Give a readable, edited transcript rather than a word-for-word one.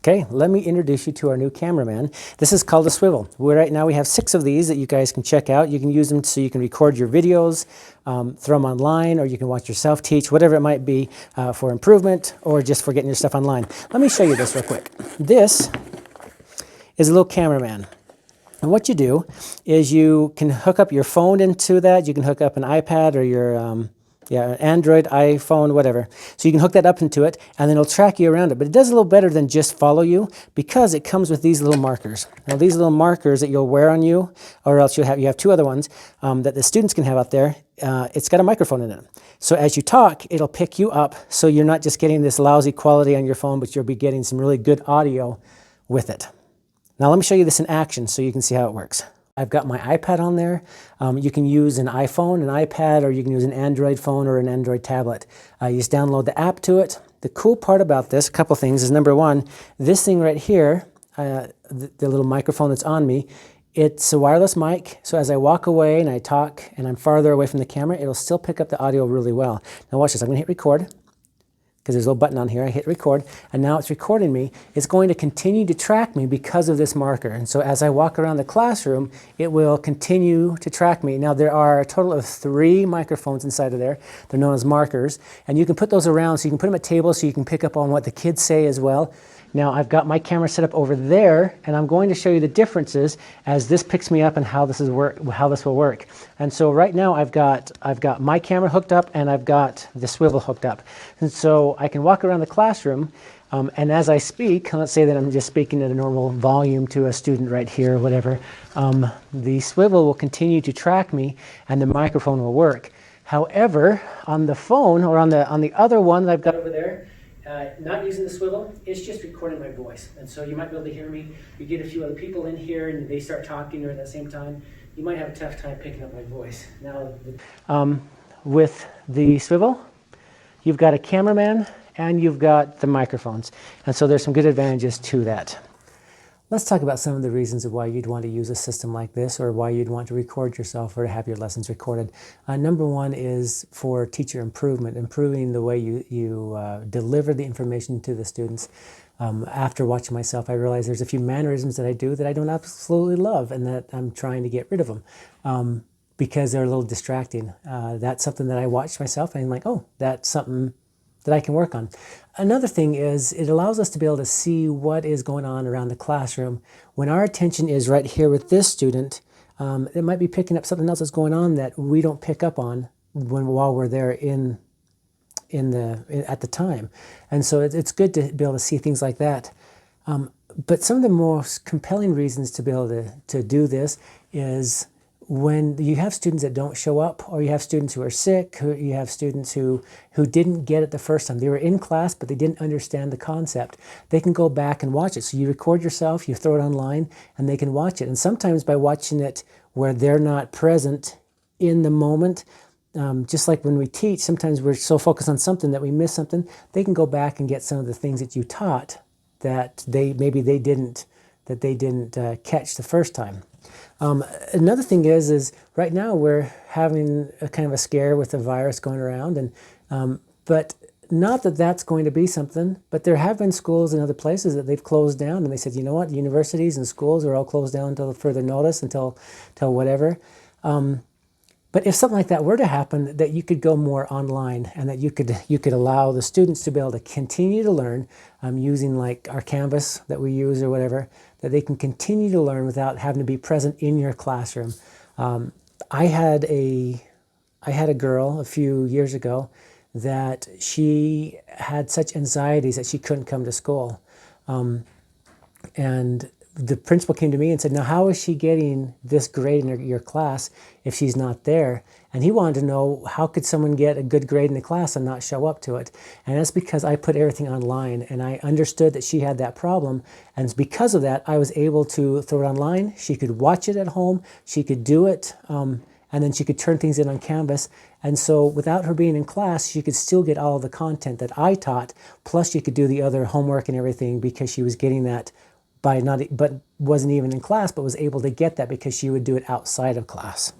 Okay, let me introduce you to our new cameraman. This is called a Swivl. Right now we have 6 of these that you guys can check out. You can use them so you can record your videos, throw them online, or you can watch yourself teach, whatever it might be for improvement or just for getting your stuff online. Let me show you this real quick. This is a little cameraman. And what you do is you can hook up your phone into that. You can hook up an iPad or your Android, iPhone, whatever. So you can hook that up into it, and then it'll track you around it. But it does a little better than just follow you because it comes with these little markers. Now these little markers that you'll wear on you, or else you have 2 other ones that the students can have out there. It's got a microphone in it. So as you talk, it'll pick you up, so you're not just getting this lousy quality on your phone, but you'll be getting some really good audio with it. Now let me show you this in action so you can see how it works. I've got my iPad on there. You can use an iPhone, an iPad, or you can use an Android phone or an Android tablet. You just download the app to it. The cool part about this, a couple things, is number one, this thing right here, the little microphone that's on me, it's a wireless mic, so as I walk away and I talk and I'm farther away from the camera, it'll still pick up the audio really well. Now watch this, I'm gonna hit record, because there's a little button on here. I hit record, and now it's recording me. It's going to continue to track me because of this marker. And so as I walk around the classroom, it will continue to track me. Now there are a total of 3 microphones inside of there. They're known as markers. And you can put those around, so you can put them at tables so you can pick up on what the kids say as well. Now I've got my camera set up over there, and I'm going to show you the differences as this picks me up and how this will work. And so right now I've got my camera hooked up, and I've got the Swivl hooked up. And so I can walk around the classroom, and as I speak, let's say that I'm just speaking at a normal volume to a student right here or whatever, the Swivl will continue to track me and the microphone will work. However, on the phone, or on the other one that I've got over there, not using the Swivl, it's just recording my voice. And so you might be able to hear me. You get a few other people in here and they start talking at the same time. You might have a tough time picking up my voice. Now, with the Swivl, you've got a cameraman and you've got the microphones. And so there's some good advantages to that. Let's talk about some of the reasons of why you'd want to use a system like this, or why you'd want to record yourself or to have your lessons recorded. Number one is for teacher improvement, improving the way you deliver the information to the students. After watching myself, I realized there's a few mannerisms that I do that I don't absolutely love, and that I'm trying to get rid of them because they're a little distracting. That's something that I watched myself, and I'm like, oh, that's something that I can work on. Another thing is it allows us to be able to see what is going on around the classroom. When our attention is right here with this student, it might be picking up something else that's going on that we don't pick up on while we're there at the time. And so it's good to be able to see things like that. But some of the most compelling reasons to be able to do this is when you have students that don't show up, or you have students who are sick, you have students who didn't get it the first time. They were in class, but they didn't understand the concept. They can go back and watch it. So you record yourself, you throw it online, and they can watch it. And sometimes by watching it where they're not present in the moment, just like when we teach, sometimes we're so focused on something that we miss something. They can go back and get some of the things that you taught that maybe they didn't catch the first time. Another thing is right now we're having a kind of a scare with the virus going around, and but not that that's going to be something, but there have been schools in other places that they've closed down, and they said, you know what, universities and schools are all closed down until further notice, until whatever. But if something like that were to happen, that you could go more online, and that you could allow the students to be able to continue to learn using like our Canvas that we use or whatever, that they can continue to learn without having to be present in your classroom. I had a girl a few years ago that she had such anxieties that she couldn't come to school. And the principal came to me and said, now how is she getting this grade in your class if she's not there? And he wanted to know, how could someone get a good grade in the class and not show up to it? And that's because I put everything online, and I understood that she had that problem. And because of that, I was able to throw it online. She could watch it at home. She could do it. And then she could turn things in on Canvas. And so without her being in class, she could still get all of the content that I taught, plus she could do the other homework and everything, because she was getting that but wasn't even in class, but was able to get that because she would do it outside of class.